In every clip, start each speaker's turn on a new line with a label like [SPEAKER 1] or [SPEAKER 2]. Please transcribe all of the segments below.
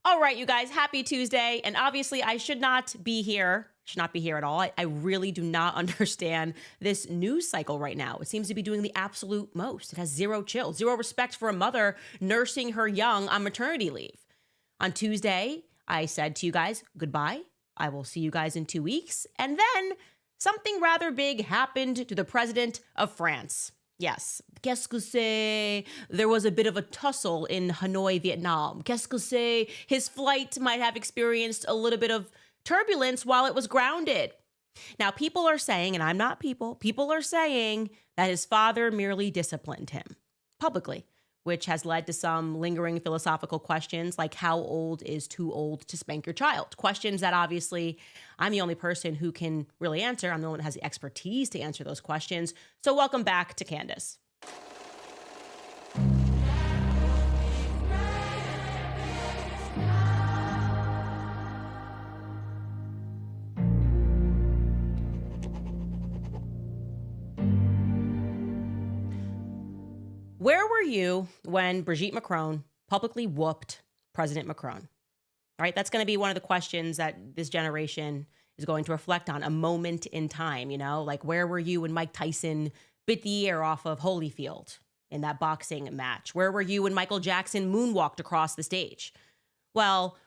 [SPEAKER 1] All right, you guys, happy Tuesday. And obviously, I should not be here. Should not be here at all. I really do not understand this news cycle right now. It seems to be doing the absolute most. It has zero chill, zero respect for a mother nursing her young on maternity leave. On Tuesday, I said to you guys, goodbye. I will see you guys in 2 weeks. And then something rather big happened to the president of France. Yes, qu'est-ce que c'est? There was a bit of a tussle in Hanoi, Vietnam. Qu'est-ce que c'est? His flight might have experienced a little bit of turbulence while it was grounded. Now, people are saying, and I'm not people are saying that his father merely disciplined him publicly, which has led to some lingering philosophical questions like how old is too old to spank your child? Questions that obviously I'm the only person who can really answer. I'm the one that has the expertise to answer those questions. So welcome back to Candace. Where were you when Brigitte Macron publicly whooped President Macron? All right, that's going to be one of the questions that this generation is going to reflect on, a moment in time, like where were you when Mike Tyson bit the ear off of Holyfield in that boxing match? Where were you when Michael Jackson moonwalked across the stage? Well,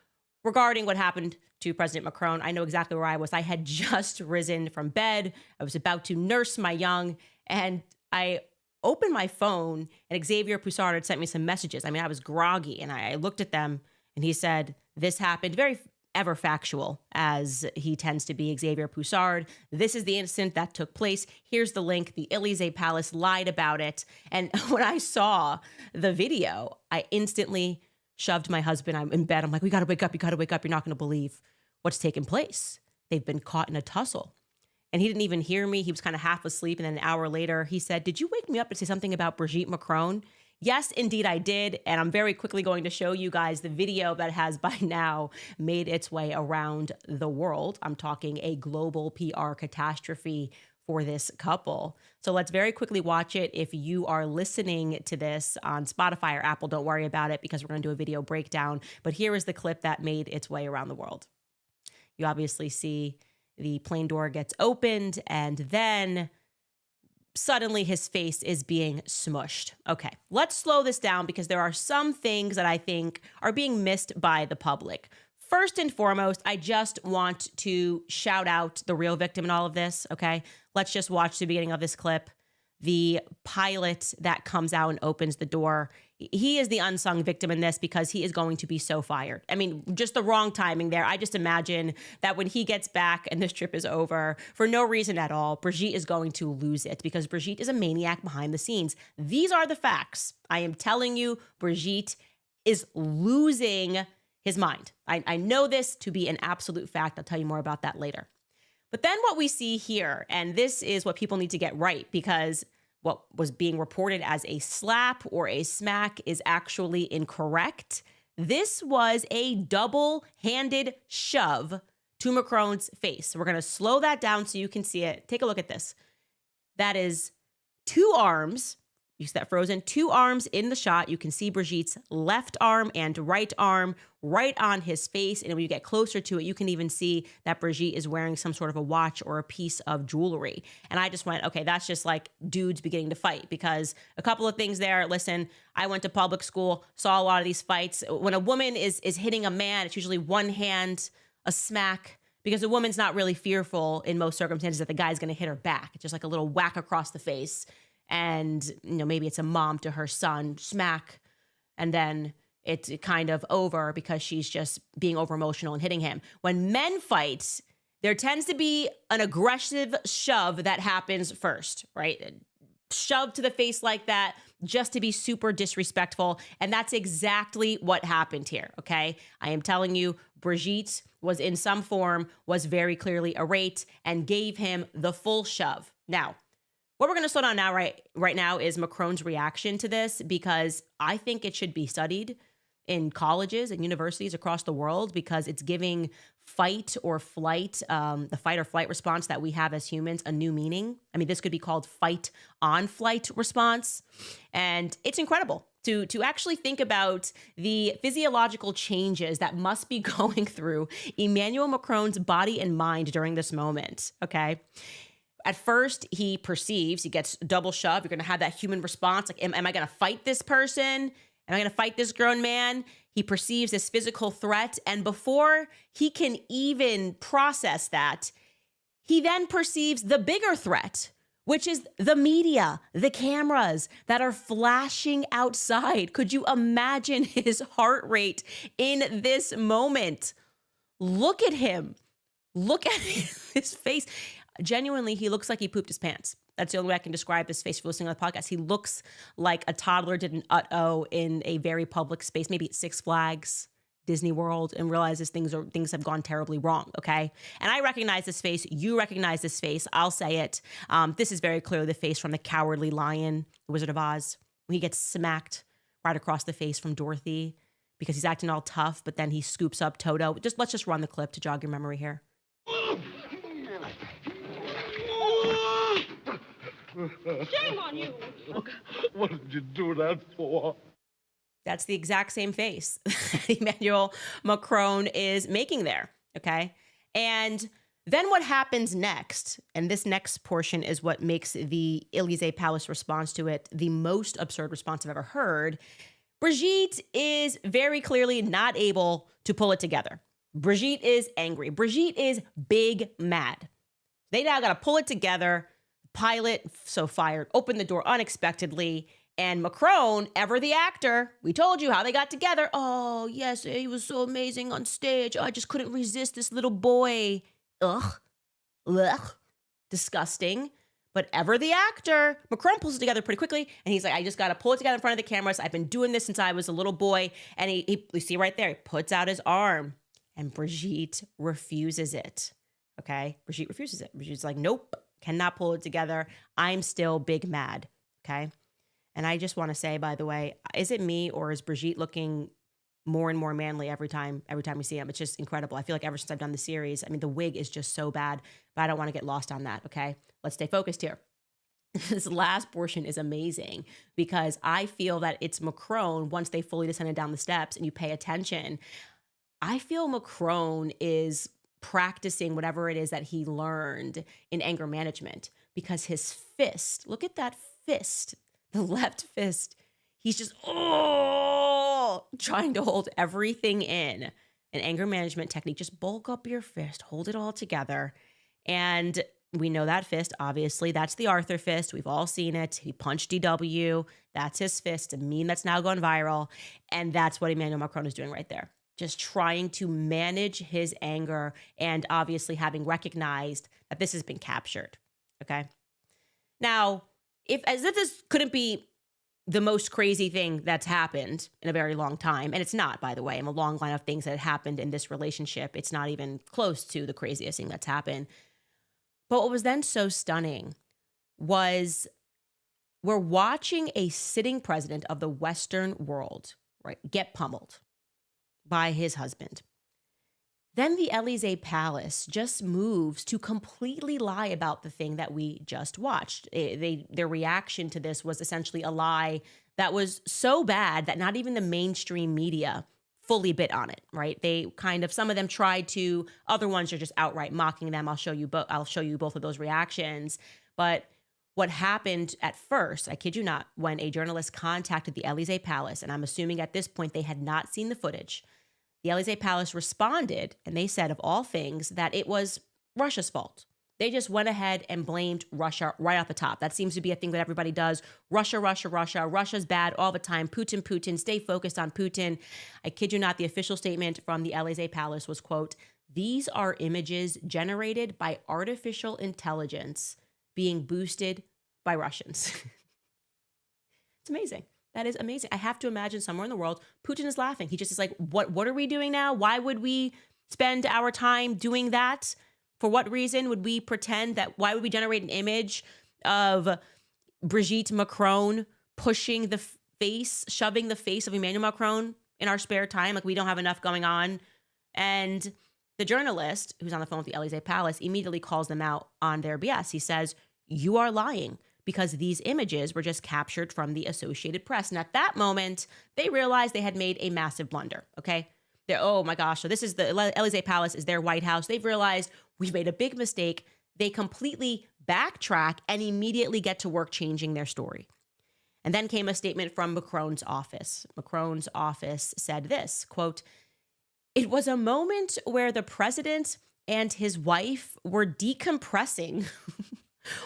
[SPEAKER 1] regarding what happened to President Macron, I know exactly where I was. I had just risen from bed. I was about to nurse my young, and I opened my phone, and Xavier Poussard had sent me some messages. I mean, I was groggy, and I looked at them, and he said, this happened. Very ever factual, as he tends to be, Xavier Poussard. This is the incident that took place. Here's the link. The Élysée Palace lied about it. And when I saw the video, I instantly shoved my husband. I'm in bed. I'm like, we got to wake up. You got to wake up. You're not going to believe what's taken place. They've been caught in a tussle. And he didn't even hear me. He was kind of half asleep. And then an hour later, he said, did you wake me up to say something about Brigitte Macron? Yes, indeed, I did. And I'm very quickly going to show you guys the video that has by now made its way around the world. I'm talking a global PR catastrophe for this couple. So let's very quickly watch it. If you are listening to this on Spotify or Apple, don't worry about it because we're going to do a video breakdown. But here is the clip that made its way around the world. You obviously see the plane door gets opened, and then suddenly his face is being smushed. Okay, let's slow this down because there are some things that I think are being missed by the public. First and foremost, I just want to shout out the real victim in all of this, okay? Let's just watch the beginning of this clip. The pilot that comes out and opens the door. He is the unsung victim in this because he is going to be so fired. I mean, just the wrong timing there. I just imagine that when he gets back and this trip is over, for no reason at all, Brigitte is going to lose it because Brigitte is a maniac behind the scenes. These are the facts. I am telling you, Brigitte is losing his mind. I know this to be an absolute fact. I'll tell you more about that later. But then what we see here, and this is what people need to get right, because what was being reported as a slap or a smack is actually incorrect. This was a double-handed shove to Macron's face. We're going to slow that down so you can see it. Take a look at this. That is two arms. You see that frozen? Two arms in the shot. You can see Brigitte's left arm and right arm right on his face. And when you get closer to it, you can even see that Brigitte is wearing some sort of a watch or a piece of jewelry. And I just went, okay, that's just like dudes beginning to fight, because a couple of things there. Listen, I went to public school, saw a lot of these fights. When a woman is hitting a man, it's usually one hand, a smack, because a woman's not really fearful in most circumstances that the guy's going to hit her back. It's just like a little whack across the face. And, maybe it's a mom to her son, smack, and then it's kind of over because she's just being over emotional and hitting him. When men fight, there tends to be an aggressive shove that happens first, right? Shove to the face like that just to be super disrespectful. And that's exactly what happened here, okay? I am telling you, Brigitte was in some form, was very clearly irate, and gave him the full shove. Now, what we're going to slow down now, right now, is Macron's reaction to this, because I think it should be studied in colleges and universities across the world, because it's giving fight or flight, the fight or flight response that we have as humans, a new meaning. I mean, this could be called fight on flight response. And it's incredible to actually think about the physiological changes that must be going through Emmanuel Macron's body and mind during this moment, okay? At first, he gets double shoved. You're going to have that human response. Like, am I going to fight this person? Am I going to fight this grown man? He perceives this physical threat. And before he can even process that, he then perceives the bigger threat, which is the media, the cameras that are flashing outside. Could you imagine his heart rate in this moment? Look at him. Look at his face. Genuinely, he looks like he pooped his pants. That's the only way I can describe his face for listening to the podcast. He looks like a toddler did an uh-oh in a very public space, maybe at Six Flags, Disney World, and realizes things have gone terribly wrong, okay? And I recognize this face. You recognize this face. I'll say it. This is very clearly the face from the Cowardly Lion, The Wizard of Oz, when he gets smacked right across the face from Dorothy because he's acting all tough, but then he scoops up Toto. Let's just run the clip to jog your memory here.
[SPEAKER 2] Shame on you!
[SPEAKER 3] What did you do that for?
[SPEAKER 1] That's the exact same face Emmanuel Macron is making there, okay? And then what happens next, and this next portion is what makes the Élysée Palace response to it the most absurd response I've ever heard. Brigitte is very clearly not able to pull it together. Brigitte is angry. Brigitte is big mad. They now got to pull it together. Pilot, so fired, opened the door unexpectedly. And Macron, ever the actor, we told you how they got together. Oh, yes, he was so amazing on stage. Oh, I just couldn't resist this little boy. Ugh. Disgusting. But ever the actor, Macron pulls it together pretty quickly. And he's like, I just got to pull it together in front of the cameras. I've been doing this since I was a little boy. And you see right there, he puts out his arm. And Brigitte refuses it. Okay? Brigitte refuses it. Brigitte's like, nope, cannot pull it together. I'm still big mad. Okay? And I just want to say, by the way, is it me or is Brigitte looking more and more manly every time we see him? It's just incredible. I feel like ever since I've done the series, I mean, the wig is just so bad, but I don't want to get lost on that, okay? Let's stay focused here. This last portion is amazing because I feel that it's Macron, once they fully descended down the steps and you pay attention, I feel Macron is practicing whatever it is that he learned in anger management because his fist, look at that fist, the left fist, he's just, trying to hold everything in. An anger management technique, just bulk up your fist, hold it all together. And we know that fist, obviously, that's the Arthur fist. We've all seen it. He punched DW. That's his fist, a meme that's now gone viral. And that's what Emmanuel Macron is doing right there. Just trying to manage his anger and obviously having recognized that this has been captured, okay? Now, as if this couldn't be the most crazy thing that's happened in a very long time, and it's not, by the way, in a long line of things that happened in this relationship, it's not even close to the craziest thing that's happened. But what was then so stunning was we're watching a sitting president of the Western world, right, get pummeled by his husband. Then the Élysée Palace just moves to completely lie about the thing that we just watched. Their reaction to this was essentially a lie that was so bad that not even the mainstream media fully bit on it, right? They kind of, some of them tried to, other ones are just outright mocking them. I'll show you both of those reactions. But what happened at first, I kid you not, when a journalist contacted the Élysée Palace, and I'm assuming at this point they had not seen the footage, the Élysée Palace responded, and they said, of all things, that it was Russia's fault. They just went ahead and blamed Russia right off the top. That seems to be a thing that everybody does. Russia. Russia's bad all the time. Putin. Stay focused on Putin. I kid you not, the official statement from the Élysée Palace was, quote, "These are images generated by artificial intelligence being boosted by Russians." It's amazing. That is amazing. I have to imagine somewhere in the world, Putin is laughing. He just is like, what are we doing now? Why would we spend our time doing that? For what reason would we pretend that, why would we generate an image of Brigitte Macron pushing the face, shoving the face of Emmanuel Macron in our spare time? Like we don't have enough going on. And the journalist who's on the phone with the Élysée Palace immediately calls them out on their BS. He says, "You are lying. because these images were just captured from the Associated Press. And at that moment, they realized they had made a massive blunder, okay? They're, oh my gosh, so this is the Elysee Palace is their White House. They've realized we've made a big mistake. They completely backtrack and immediately get to work changing their story. And then came a statement from Macron's office. Macron's office said this, quote, "It was a moment where the president and his wife were decompressing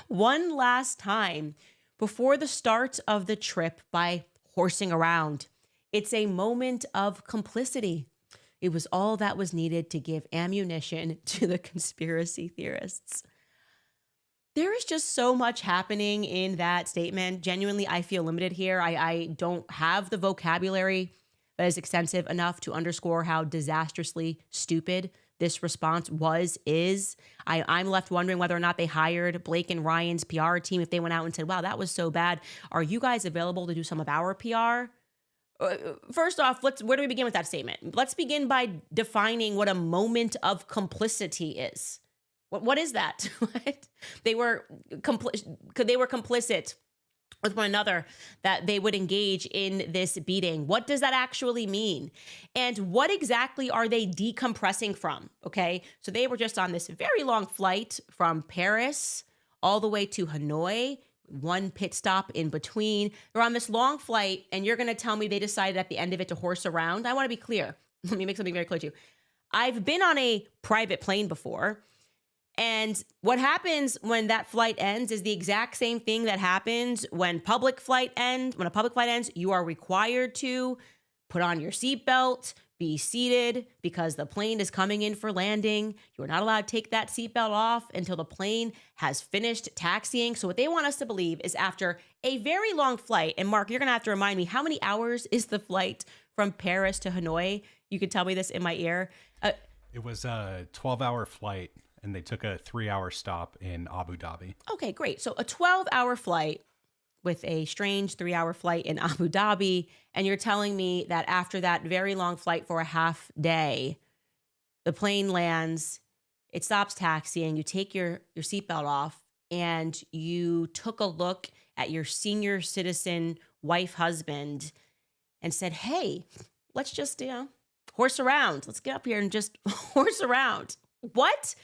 [SPEAKER 1] one last time before the start of the trip by horsing around. It's a moment of complicity. It was all that was needed to give ammunition to the conspiracy theorists." There is just so much happening in that statement. Genuinely, I feel limited here. I don't have the vocabulary that is extensive enough to underscore how disastrously stupid this response is. I'm left wondering whether or not they hired Blake and Ryan's PR team, if they went out and said, wow, that was so bad. Are you guys available to do some of our PR? First off, where do we begin with that statement? Let's begin by defining what a moment of complicity is. What is that? They were complicit with one another, that they would engage in this beating. What does that actually mean? And what exactly are they decompressing from? Okay, so they were just on this very long flight from Paris all the way to Hanoi, one pit stop in between. They're on this long flight, and you're going to tell me they decided at the end of it to horse around? I want to be clear. Let me make something very clear to you. I've been on a private plane before. And what happens when that flight ends is the exact same thing that happens when a public flight ends. You are required to put on your seatbelt, be seated because the plane is coming in for landing. You are not allowed to take that seatbelt off until the plane has finished taxiing. So what they want us to believe is after a very long flight, and Mark, you're going to have to remind me, how many hours is the flight from Paris to Hanoi? You could tell me this in my ear.
[SPEAKER 4] It was a 12-hour flight. And they took a 3-hour stop in Abu Dhabi.
[SPEAKER 1] Okay, great. So a 12-hour flight with a strange 3-hour flight in Abu Dhabi. And you're telling me that after that very long flight for a half day, the plane lands, it stops taxiing, you take your seatbelt off, and you took a look at your senior citizen wife, husband, and said, hey, let's just, horse around. Let's get up here and just horse around. What?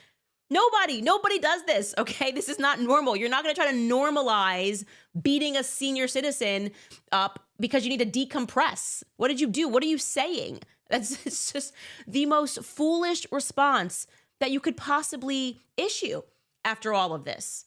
[SPEAKER 1] Nobody does this, okay? This is not normal. You're not going to try to normalize beating a senior citizen up because you need to decompress. What did you do? What are you saying? It's just the most foolish response that you could possibly issue after all of this.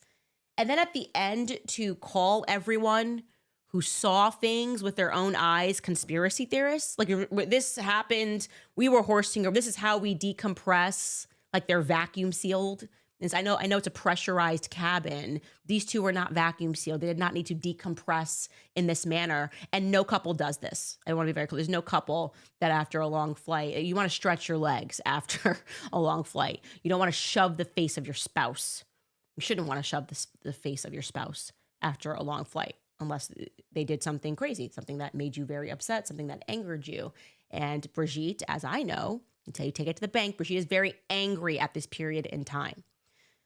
[SPEAKER 1] And then at the end, to call everyone who saw things with their own eyes conspiracy theorists. Like, this happened, we were horsing, or this is how we decompress. Like, they're vacuum sealed. And I know it's a pressurized cabin. These two were not vacuum sealed. They did not need to decompress in this manner. And no couple does this. I want to be very clear. There's no couple that after a long flight, you want to stretch your legs after a long flight. You don't want to shove the face of your spouse. You shouldn't want to shove the face of your spouse after a long flight unless they did something crazy, something that made you very upset, something that angered you. And Brigitte, as I know, until you take it to the bank, Brigitte is very angry at this period in time.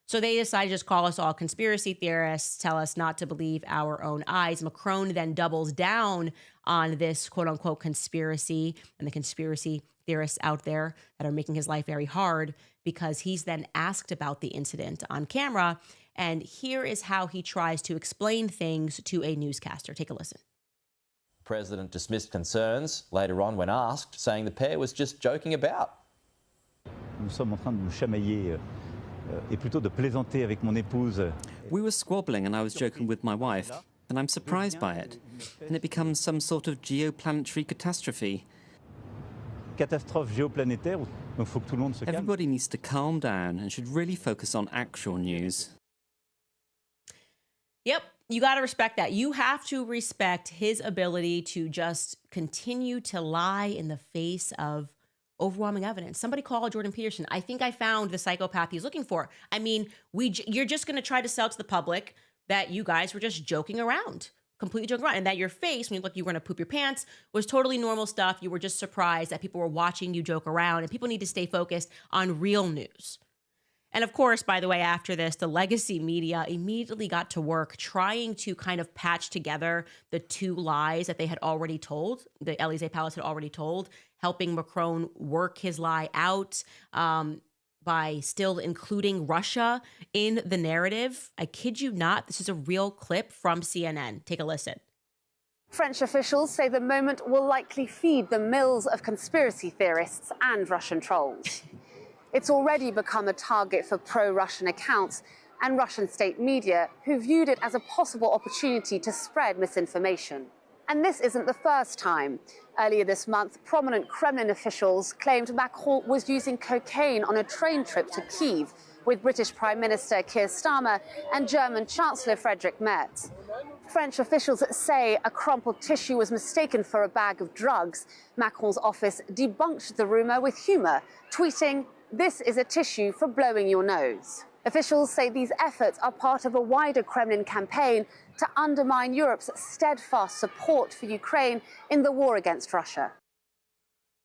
[SPEAKER 1] So they decide to just call us all conspiracy theorists, tell us not to believe our own eyes. Macron then doubles down on this quote unquote conspiracy and the conspiracy theorists out there that are making his life very hard, because he's then asked about the incident on camera. And here is how he tries to explain things to a newscaster. Take a listen.
[SPEAKER 5] President dismissed concerns later on when asked, saying the pair was just joking about.
[SPEAKER 6] Nous sommes en train de nous chamailler et plutôt de plaisanter avec mon épouse.
[SPEAKER 7] We were squabbling and I was joking with my wife, and I'm surprised by it. And it becomes some sort of geoplanetary catastrophe.
[SPEAKER 6] Catastrophe géoplanétaire, donc faut que tout le monde se calme.
[SPEAKER 7] Everybody needs to calm down and should really focus on actual news.
[SPEAKER 1] Yep. You got to respect that. You have to respect his ability to just continue to lie in the face of overwhelming evidence. Somebody called Jordan Peterson. I think I found the psychopath he's looking for. I mean, you're just going to try to sell to the public that you guys were just joking around, completely joking around, and that your face, when you look, you were going to poop your pants, was totally normal stuff. You were just surprised that people were watching you joke around, and people need to stay focused on real news. And of course, by the way, after this, the legacy media immediately got to work trying to kind of patch together the two lies that they had already told, the Elysee Palace had already told, helping Macron work his lie out by still including Russia in the narrative. I kid you not, this is a real clip from CNN. Take a listen.
[SPEAKER 8] French officials say the moment will likely feed the mills of conspiracy theorists and Russian trolls. It's already become a target for pro-Russian accounts and Russian state media who viewed it as a possible opportunity to spread misinformation. And this isn't the first time. Earlier this month, prominent Kremlin officials claimed Macron was using cocaine on a train trip to Kyiv with British Prime Minister Keir Starmer and German Chancellor Friedrich Merz. French officials say a crumpled tissue was mistaken for a bag of drugs. Macron's office debunked the rumor with humor, tweeting, "This is a tissue for blowing your nose." Officials say these efforts are part of a wider Kremlin campaign to undermine Europe's steadfast support for Ukraine in the war against Russia.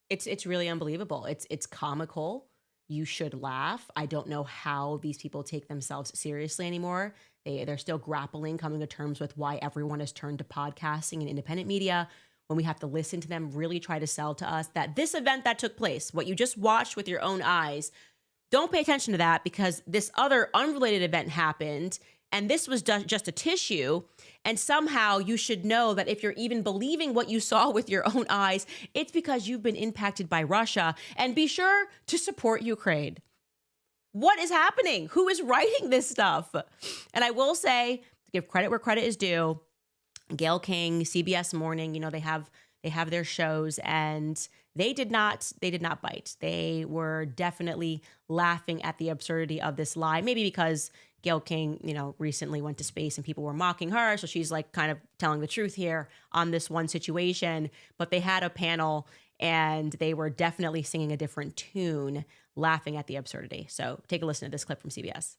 [SPEAKER 1] It's really unbelievable. It's comical. You should laugh. I don't know how these people take themselves seriously anymore. They're still grappling, coming to terms with why everyone has turned to podcasting and independent media, when we have to listen to them really try to sell to us that this event that took place, what you just watched with your own eyes, don't pay attention to that because this other unrelated event happened and this was just a tissue. And somehow you should know that if you're even believing what you saw with your own eyes, it's because you've been impacted by Russia. And be sure to support Ukraine. What is happening? Who is writing this stuff? And I will say, to give credit where credit is due, Gayle King, CBS Morning, you know, they have their shows and they did not bite. They were definitely laughing at the absurdity of this lie, maybe because Gayle King, you know, recently went to space and people were mocking her. So she's like kind of telling the truth here on this one situation. But they had a panel and they were definitely singing a different tune, laughing at the absurdity. So take a listen to this clip from CBS.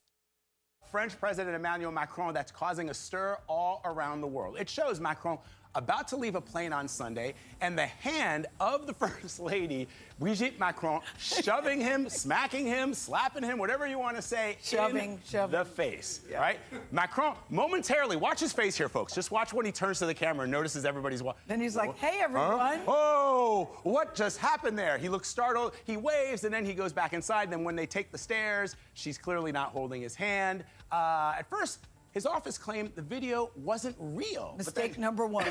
[SPEAKER 9] French President Emmanuel Macron that's causing a stir all around the world. It shows Macron about to leave a plane on Sunday and the hand of the First Lady, Brigitte Macron, shoving him, smacking him, slapping him, whatever you want to say, shoving the face, right? Macron, momentarily, watch his face here, folks. Just watch when he turns to the camera and notices everybody's watching.
[SPEAKER 10] Then he's like, hey, everyone.
[SPEAKER 9] Oh, what just happened there? He looks startled, he waves, and then he goes back inside. Then when they take the stairs, she's clearly not holding his hand. At first, his office claimed the video wasn't real.
[SPEAKER 10] Mistake number one.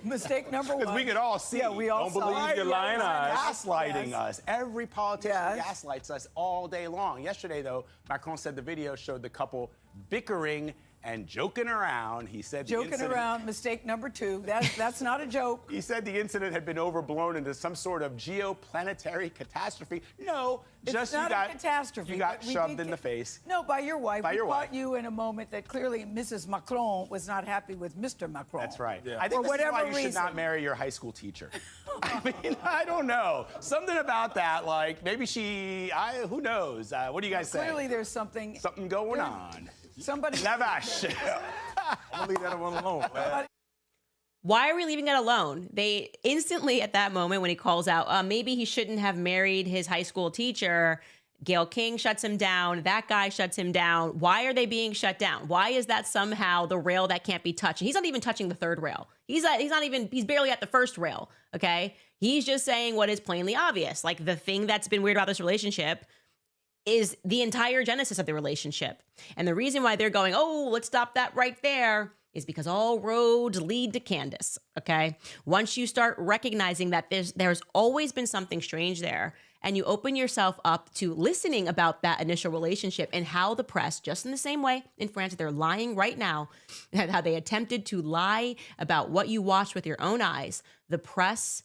[SPEAKER 10] Mistake number one.
[SPEAKER 9] Because we could all see.
[SPEAKER 10] Yeah, we all
[SPEAKER 9] Don't believe your lying eyes. Gaslighting
[SPEAKER 10] Yes.
[SPEAKER 9] us. Every politician gaslights us all day long. Yesterday, though, Macron said the video showed the couple bickering and joking around. He said
[SPEAKER 10] joking around, mistake number two. That's not a joke.
[SPEAKER 9] He said the incident had been overblown into some sort of geoplanetary catastrophe. No,
[SPEAKER 10] It's
[SPEAKER 9] just
[SPEAKER 10] not
[SPEAKER 9] you
[SPEAKER 10] a
[SPEAKER 9] got
[SPEAKER 10] catastrophe.
[SPEAKER 9] You got
[SPEAKER 10] but we
[SPEAKER 9] shoved
[SPEAKER 10] did
[SPEAKER 9] in the face.
[SPEAKER 10] No, by your wife.
[SPEAKER 9] By your
[SPEAKER 10] we
[SPEAKER 9] wife.
[SPEAKER 10] caught you in a moment that clearly Mrs. Macron was not happy with Mr. Macron.
[SPEAKER 9] That's right.
[SPEAKER 10] Yeah.
[SPEAKER 9] I think
[SPEAKER 10] For
[SPEAKER 9] this is why
[SPEAKER 10] whatever
[SPEAKER 9] you should not
[SPEAKER 10] reason.
[SPEAKER 9] marry your high school teacher. I mean, I don't know. Something about that, like maybe who knows? What do you guys say?
[SPEAKER 10] Clearly there's something
[SPEAKER 9] going on.
[SPEAKER 10] Somebody.
[SPEAKER 9] Lavash. I'm gonna leave that one alone. Man.
[SPEAKER 1] Why are we leaving it alone? They instantly at that moment when he calls out, maybe he shouldn't have married his high school teacher. Gayle King shuts him down. That guy shuts him down. Why are they being shut down? Why is that somehow the rail that can't be touched? And he's not even touching the third rail. He's barely at the first rail. Okay. He's just saying what is plainly obvious. Like the thing that's been weird about this relationship is the entire genesis of the relationship. And the reason why they're going, oh, let's stop that right there, is because all roads lead to Candace, okay? Once you start recognizing that there's always been something strange there, and you open yourself up to listening about that initial relationship and how the press, just in the same way in France, they're lying right now, how they attempted to lie about what you watched with your own eyes, the press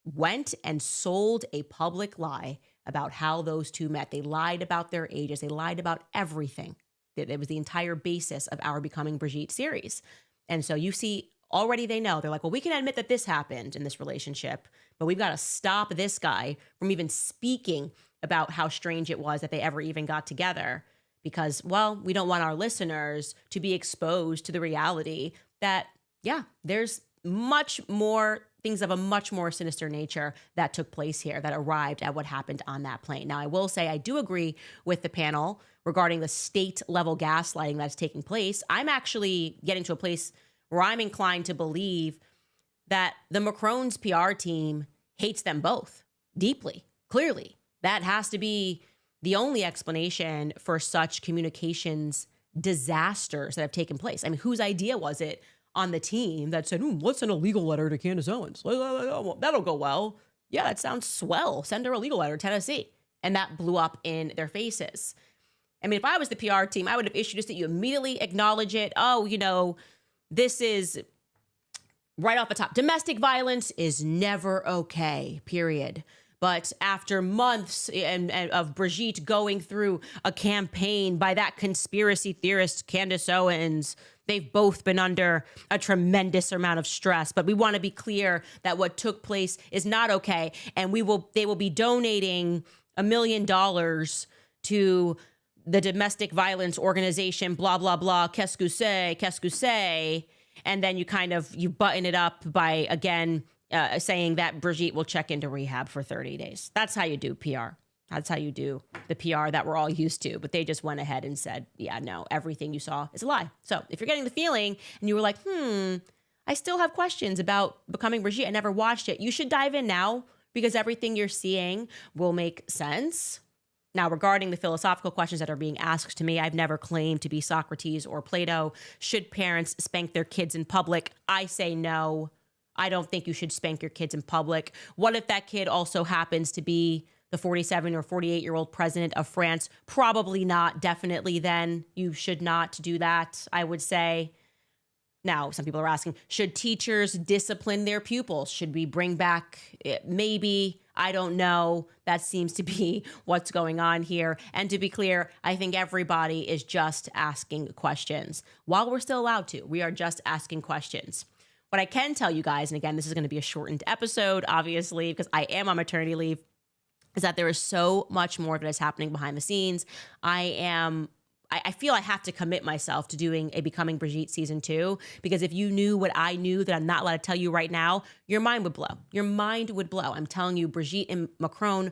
[SPEAKER 1] went and sold a public lie about how those two met. They lied about their ages. They lied about everything. It was the entire basis of our Becoming Brigitte series. And so you see, already they know. They're like, well, we can admit that this happened in this relationship, but we've got to stop this guy from even speaking about how strange it was that they ever even got together because, well, we don't want our listeners to be exposed to the reality that, yeah, there's much more things of a much more sinister nature that took place here, that arrived at what happened on that plane. Now, I will say I do agree with the panel regarding the state level gaslighting that's taking place. I'm actually getting to a place where I'm inclined to believe that the Macron's PR team hates them both deeply, clearly. That has to be the only explanation for such communications disasters that have taken place. I mean, whose idea was it on the team that said, let's send a legal letter to Candace Owens? That'll go well. Yeah, that sounds swell. Send her a legal letter, Tennessee. And that blew up in their faces. I mean, if I was the PR team, I would have issued this that you immediately acknowledge it. Oh, this is right off the top. Domestic violence is never okay, period. But after months of Brigitte going through a campaign by that conspiracy theorist, Candace Owens, they've both been under a tremendous amount of stress. But we want to be clear that what took place is not okay. And they will be donating $1 million to the domestic violence organization, blah, blah, blah, qu'est-ce que c'est. And then you button it up by, again, saying that Brigitte will check into rehab for 30 days. That's how you do PR. That's how you do the PR that we're all used to. But they just went ahead and said, yeah, no, everything you saw is a lie. So if you're getting the feeling and you were like, I still have questions about Becoming Brigitte, I never watched it, you should dive in now because everything you're seeing will make sense. Now, regarding the philosophical questions that are being asked to me, I've never claimed to be Socrates or Plato. Should parents spank their kids in public? I say no. I don't think you should spank your kids in public. What if that kid also happens to be the 47 or 48-year-old president of France? Probably not. Definitely then you should not do that, I would say. Now, some people are asking, should teachers discipline their pupils? Should we bring back maybe? I don't know. That seems to be what's going on here. And to be clear, I think everybody is just asking questions. While we're still allowed to, we are just asking questions. What I can tell you guys, and again, this is going to be a shortened episode, obviously, because I am on maternity leave, is that there is so much more that is happening behind the scenes. I feel I have to commit myself to doing a Becoming Brigitte season 2, because if you knew what I knew that I'm not allowed to tell you right now, your mind would blow. Your mind would blow. I'm telling you, Brigitte and Macron,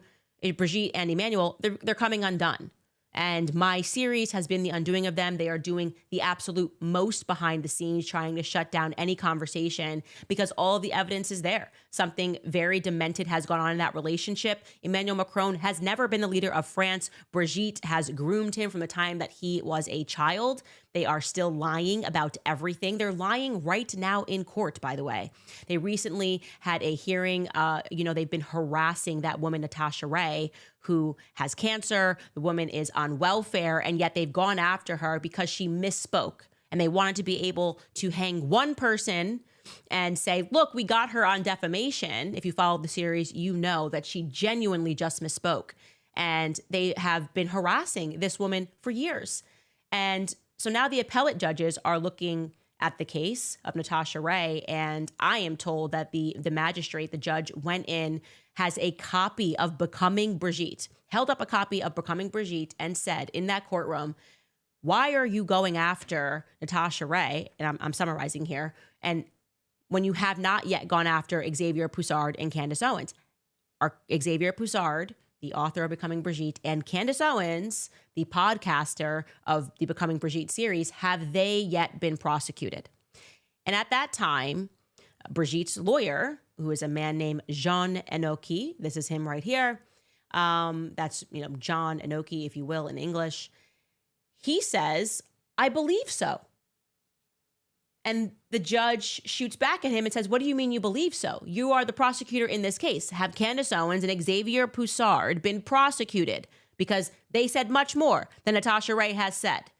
[SPEAKER 1] Brigitte and Emmanuel, they're coming undone. And my series has been the undoing of them. They are doing the absolute most behind the scenes, trying to shut down any conversation because all of the evidence is there. Something very demented has gone on in that relationship. Emmanuel Macron has never been the leader of France. Brigitte has groomed him from the time that he was a child. They are still lying about everything. They're lying right now in court, by the way. They recently had a hearing. They've been harassing that woman, Natasha Ray, who has cancer. The woman is on welfare, and yet they've gone after her because she misspoke. And they wanted to be able to hang one person and say, look, we got her on defamation. If you followed the series, you know that she genuinely just misspoke. And they have been harassing this woman for years. And so now the appellate judges are looking at the case of Natasha Ray, and I am told that the magistrate, the judge, went in, has a copy of Becoming Brigitte, held up a copy of Becoming Brigitte and said in that courtroom, why are you going after Natasha Ray? And I'm summarizing here. And when you have not yet gone after Xavier Poussard and Candace Owens, are Xavier Poussard, the author of Becoming Brigitte, and Candace Owens, the podcaster of the Becoming Brigitte series, have they yet been prosecuted? And at that time, Brigitte's lawyer, who is a man named Jean Enoki, this is him right here, that's John Enoki, if you will, in English, he says, I believe so. And the judge shoots back at him and says, what do you mean you believe so? You are the prosecutor in this case. Have Candace Owens and Xavier Poussard been prosecuted? Because they said much more than Natasha Ray has said.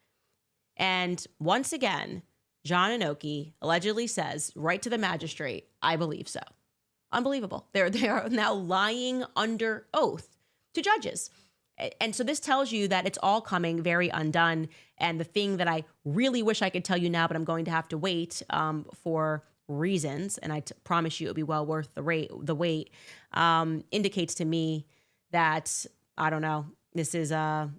[SPEAKER 1] And once again, John Enoki allegedly says right to the magistrate, I believe so. Unbelievable. They are now lying under oath to judges. And so this tells you that it's all coming very undone. And the thing that I really wish I could tell you now, but I'm going to have to wait for reasons, and I promise you it'll be well worth the wait, indicates to me that, I don't know, this is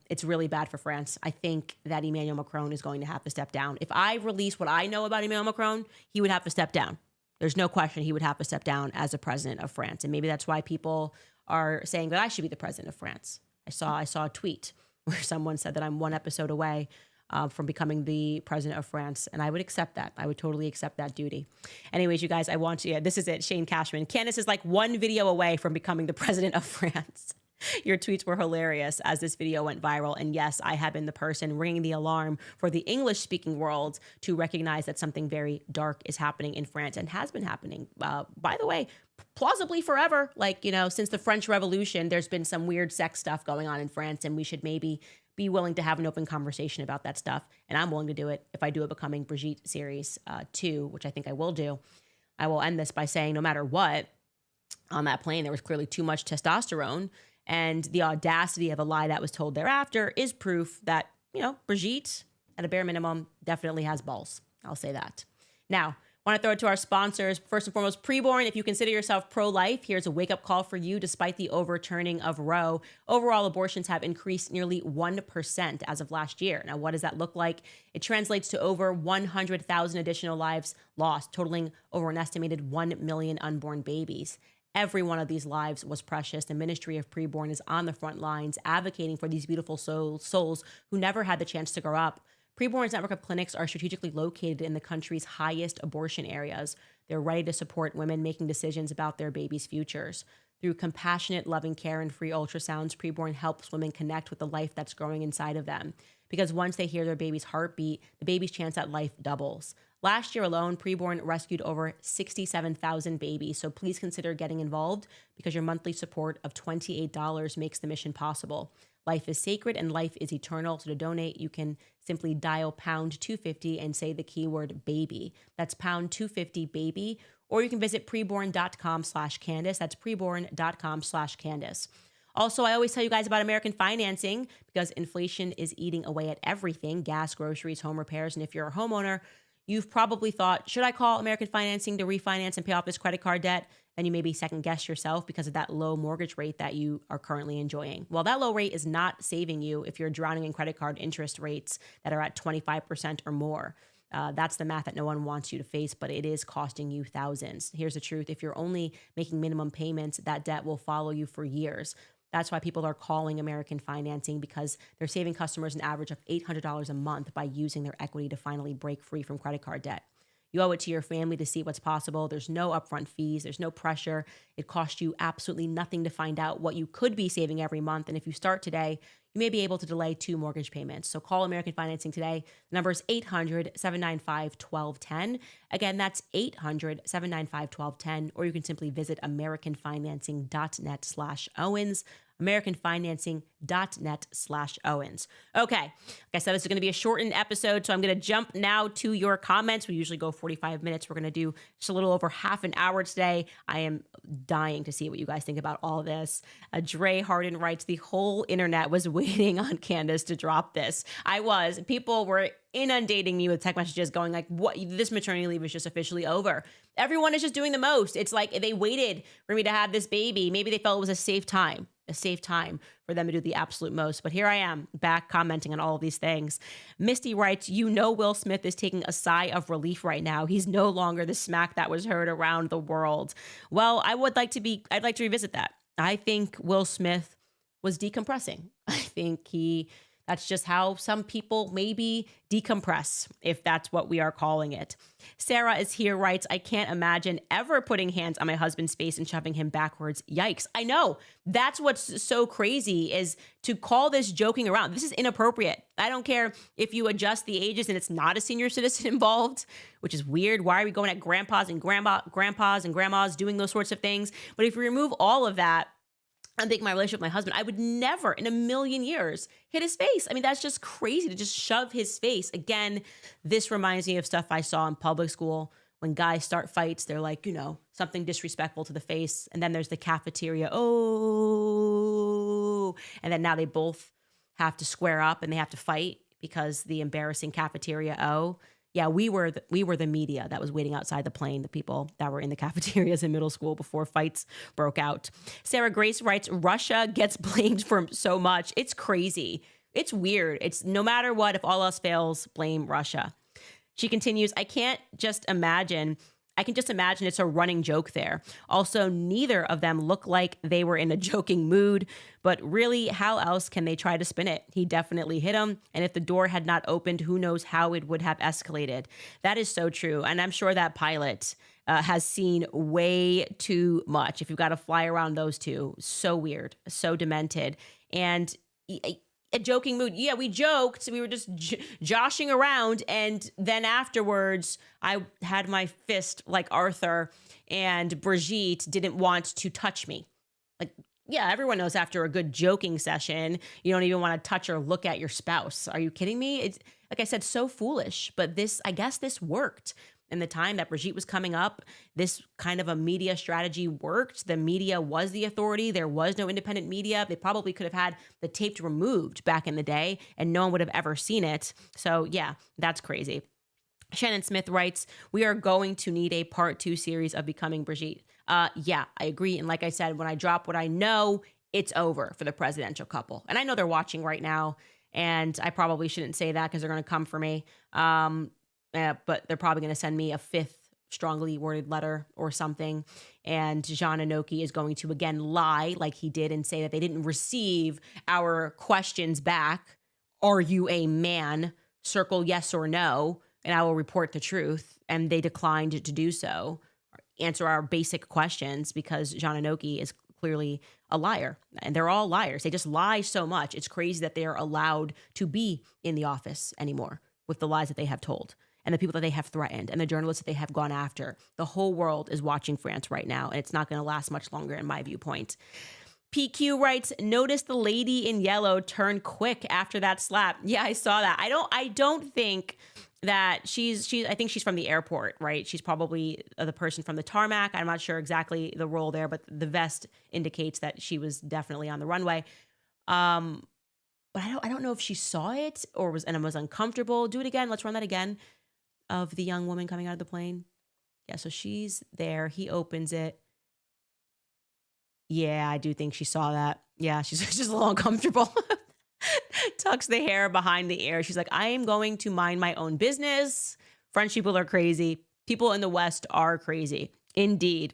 [SPEAKER 1] it's really bad for France. I think that Emmanuel Macron is going to have to step down. If I release what I know about Emmanuel Macron, he would have to step down. There's no question he would have to step down as the president of France. And maybe that's why people are saying that I should be the president of France. I saw a tweet where someone said that I'm one episode away from becoming the president of France. And I would accept that. I would totally accept that duty. Anyways, you guys, I want to, this is it. Shane Cashman. Candace is like one video away from becoming the president of France. Your tweets were hilarious as this video went viral. And yes, I have been the person ringing the alarm for the English-speaking world to recognize that something very dark is happening in France and has been happening, by the way, plausibly forever. Like, since the French Revolution, there's been some weird sex stuff going on in France, and we should maybe be willing to have an open conversation about that stuff. And I'm willing to do it if I do a Becoming Brigitte series 2, which I think I will do. I will end this by saying no matter what, on that plane, there was clearly too much testosterone. And the audacity of a lie that was told thereafter is proof that, Brigitte, at a bare minimum, definitely has balls. I'll say that. Now, want to throw it to our sponsors. First and foremost, Preborn. If you consider yourself pro-life, here's a wake-up call for you. Despite the overturning of Roe, overall abortions have increased nearly 1% as of last year. Now, what does that look like? It translates to over 100,000 additional lives lost, totaling over an estimated 1 million unborn babies. Every one of these lives was precious. The Ministry of Preborn is on the front lines advocating for these beautiful souls who never had the chance to grow up. Preborn's network of clinics are strategically located in the country's highest abortion areas. They're ready to support women making decisions about their babies' futures. Through compassionate, loving care and free ultrasounds, Preborn helps women connect with the life that's growing inside of them. Because once they hear their baby's heartbeat, the baby's chance at life doubles. Last year alone, Preborn rescued over 67,000 babies, so please consider getting involved because your monthly support of $28 makes the mission possible. Life is sacred and life is eternal, so to donate, you can simply dial pound 250 and say the keyword baby. That's pound 250 baby, or you can visit preborn.com/Candace. That's preborn.com/Candace. Also, I always tell you guys about American financing because inflation is eating away at everything, gas, groceries, home repairs, and if you're a homeowner, you've probably thought, should I call American Financing to refinance and pay off this credit card debt? And you maybe second guess yourself because of that low mortgage rate that you are currently enjoying. Well, that low rate is not saving you if you're drowning in credit card interest rates that are at 25% or more. That's the math that no one wants you to face, but it is costing you thousands. Here's the truth. If you're only making minimum payments, that debt will follow you for years. That's why people are calling American Financing because they're saving customers an average of $800 a month by using their equity to finally break free from credit card debt. You owe it to your family to see what's possible. There's no upfront fees. There's no pressure. It costs you absolutely nothing to find out what you could be saving every month. And if you start today, you may be able to delay 2 mortgage payments. So call American Financing today. The number is 800-795-1210. Again, that's 800-795-1210. Or you can simply visit americanfinancing.net/Owens. americanfinancing.net/Owens. Okay, like I said, this is going to be a shortened episode, so I'm going to jump now to your comments. We usually go 45 minutes. We're going to do just a little over half an hour today. I am dying to see what you guys think about all of this. Dre Harden writes, the whole internet was waiting on Candace to drop this. People were inundating me with text messages going like, what, this maternity leave is just officially over. Everyone is just doing the most. It's like they waited for me to have this baby. Maybe they felt it was a safe time for them to do the absolute most. But here I am back commenting on all of these things. Misty writes, Will Smith is taking a sigh of relief right now. He's no longer the smack that was heard around the world. Well, I'd like to revisit that. I think Will Smith was decompressing. I think that's just how some people maybe decompress, if that's what we are calling it. Sarah is here, writes, I can't imagine ever putting hands on my husband's face and shoving him backwards. Yikes. I know. That's what's so crazy is to call this joking around. This is inappropriate. I don't care if you adjust the ages and it's not a senior citizen involved, which is weird. Why are we going at grandpas and grandmas doing those sorts of things? But if we remove all of that, I think my relationship with my husband, I would never in a million years hit his face. I mean, that's just crazy to just shove his face. Again, this reminds me of stuff I saw in public school. When guys start fights, they're like, something disrespectful to the face. And then there's the cafeteria. Oh, and then now they both have to square up and they have to fight because the embarrassing cafeteria. Oh, yeah, we were the media that was waiting outside the plane, the people that were in the cafeterias in middle school before fights broke out. Sarah Grace writes, Russia gets blamed for so much. It's crazy. It's weird. It's no matter what, if all else fails, blame Russia. She continues, I can't just imagine I can just imagine it's a running joke there. Also, neither of them look like they were in a joking mood, but really, how else can they try to spin it? He definitely hit him, and if the door had not opened, who knows how it would have escalated. That is so true, and I'm sure that pilot has seen way too much. If you've got to fly around those two, so weird, so demented, and a joking mood. Yeah, we joked. We were just joshing around. And then afterwards, I had my fist like Arthur, and Brigitte didn't want to touch me. Like, yeah, everyone knows after a good joking session, you don't even want to touch or look at your spouse. Are you kidding me? It's, like I said, so foolish. But I guess this worked. In the time that Brigitte was coming up, this kind of a media strategy worked. The media was the authority. There was no independent media. They probably could have had the tapes removed back in the day, and no one would have ever seen it. So yeah, that's crazy. Shannon Smith writes, we are going to need a part 2 series of Becoming Brigitte. Yeah, I agree. And like I said, when I drop what I know, it's over for the presidential couple. And I know they're watching right now, and I probably shouldn't say that because they're going to come for me. But they're probably going to send me a 5th strongly worded letter or something. And Jean Anoki is going to again lie like he did and say that they didn't receive our questions back. Are you a man? Circle yes or no, and I will report the truth. And they declined to do so. Answer our basic questions because Jean Anoki is clearly a liar. And they're all liars. They just lie so much. It's crazy that they are allowed to be in the office anymore with the lies that they have told, and the people that they have threatened, and the journalists that they have gone after. The whole world is watching France right now, and it's not going to last much longer in my viewpoint. PQ writes, notice the lady in yellow turned quick after that slap. Yeah, I saw that. I don't think that I think she's from the airport, right? She's probably the person from the tarmac. I'm not sure exactly the role there, but the vest indicates that she was definitely on the runway. But I don't know if she saw it or was uncomfortable. Do it again. Let's run that again. Of the young woman coming out of the plane. Yeah, so she's there. He opens it. Yeah, I do think she saw that. Yeah, she's just a little uncomfortable. Tucks the hair behind the ear. She's like, I am going to mind my own business. French people are crazy. People in the West are crazy. Indeed.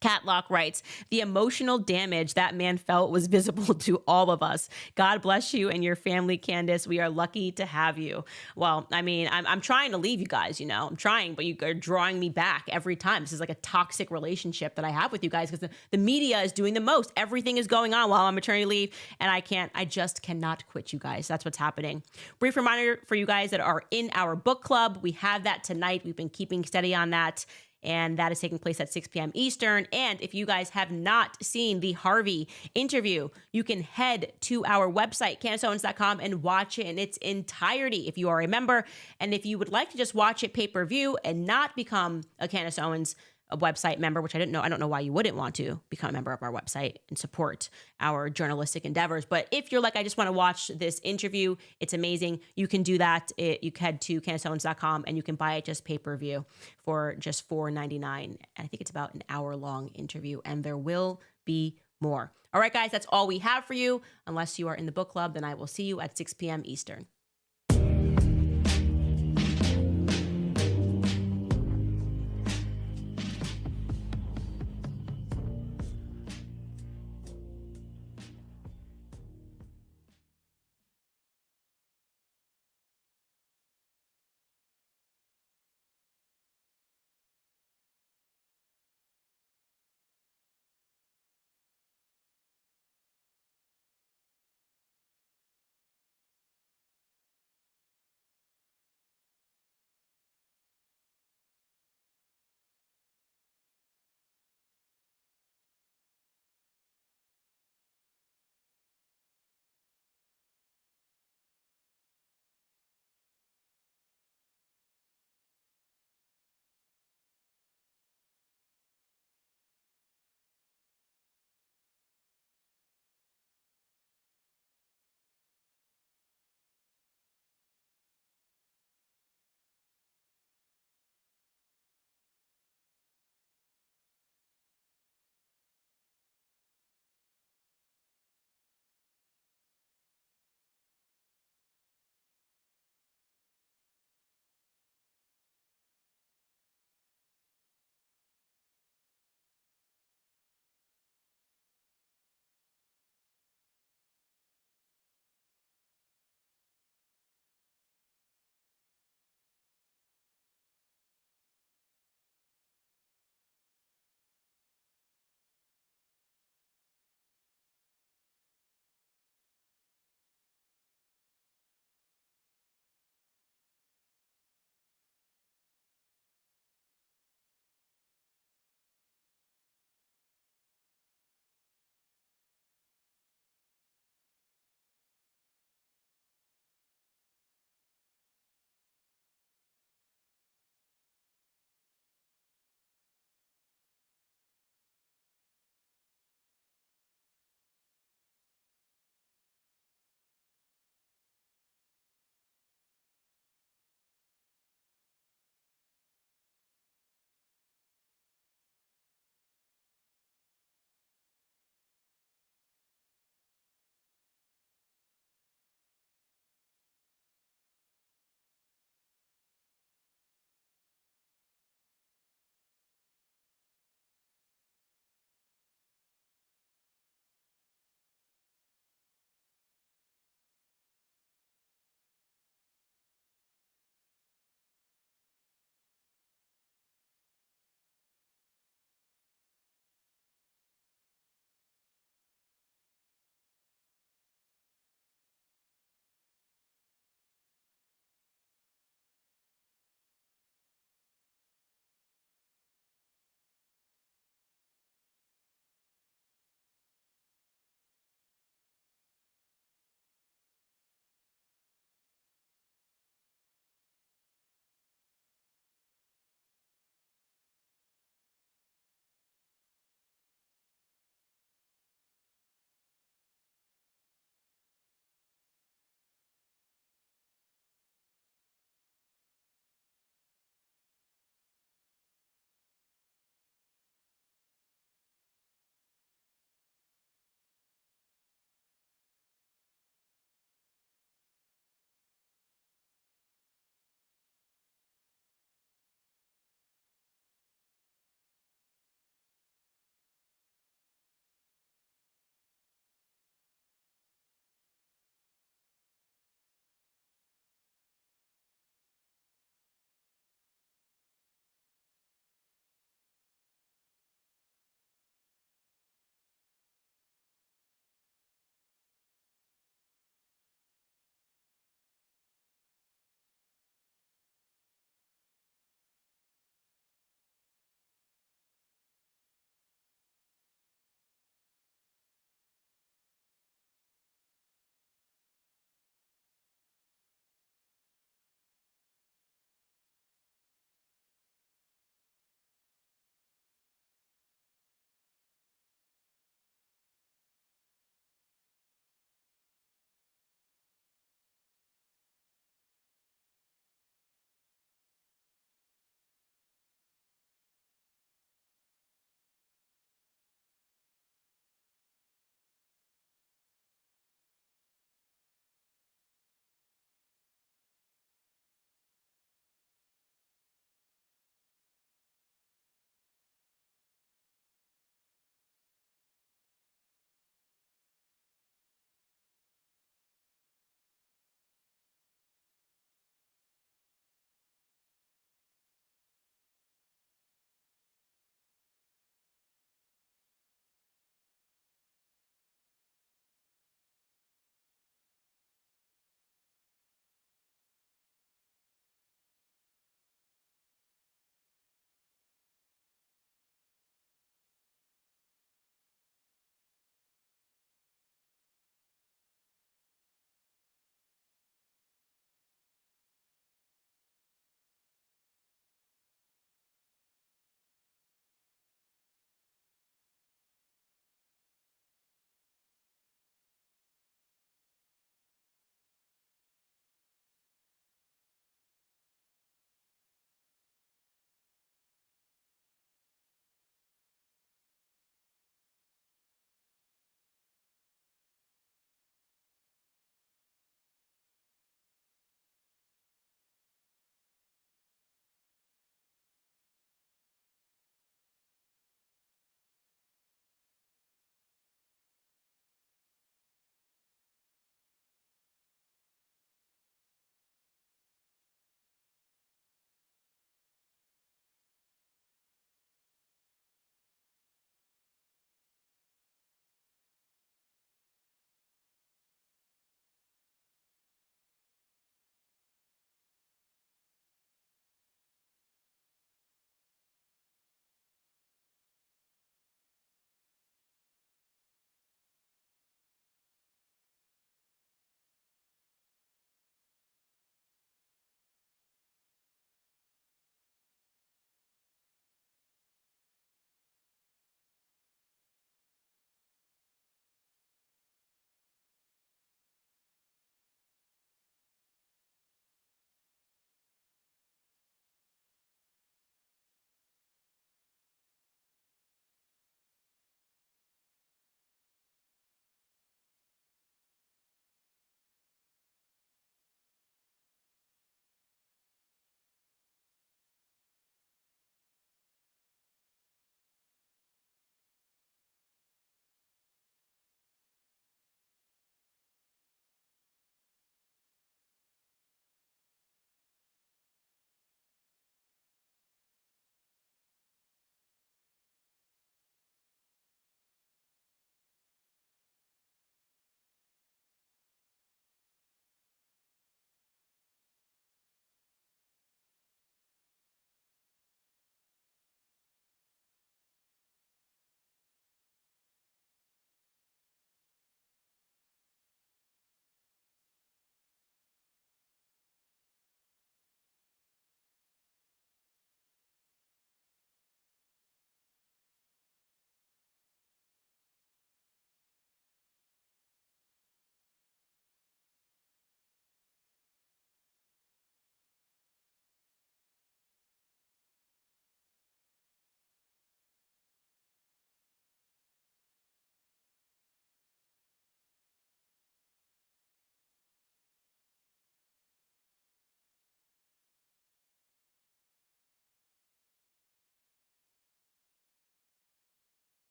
[SPEAKER 1] Catlock writes, the emotional damage that man felt was visible to all of us. God bless you and your family, Candace. We are lucky to have you. Well, I mean, I'm trying to leave you guys, I'm trying, but you are drawing me back every time. This is like a toxic relationship that I have with you guys because the media is doing the most. Everything is going on while I'm on maternity leave, and I just cannot quit you guys. That's what's happening. Brief reminder for you guys that are in our book club. We have that tonight. We've been keeping steady on that. And that is taking place at 6 p.m. Eastern. And if you guys have not seen the Harvey interview, you can head to our website, CandaceOwens.com, and watch it in its entirety if you are a member. And if you would like to just watch it pay-per-view and not become a Candace Owens website member, which I don't know why you wouldn't want to become a member of our website and support our journalistic endeavors. But if you're like, I just want to watch this interview, it's amazing. You can do that. You can head to CandaceOwens.com and you can buy it just pay-per-view for just $4.99. And I think it's about an hour-long interview, and there will be more. All right, guys, that's all we have for you. Unless you are in the book club, then I will see you at 6 p.m. Eastern.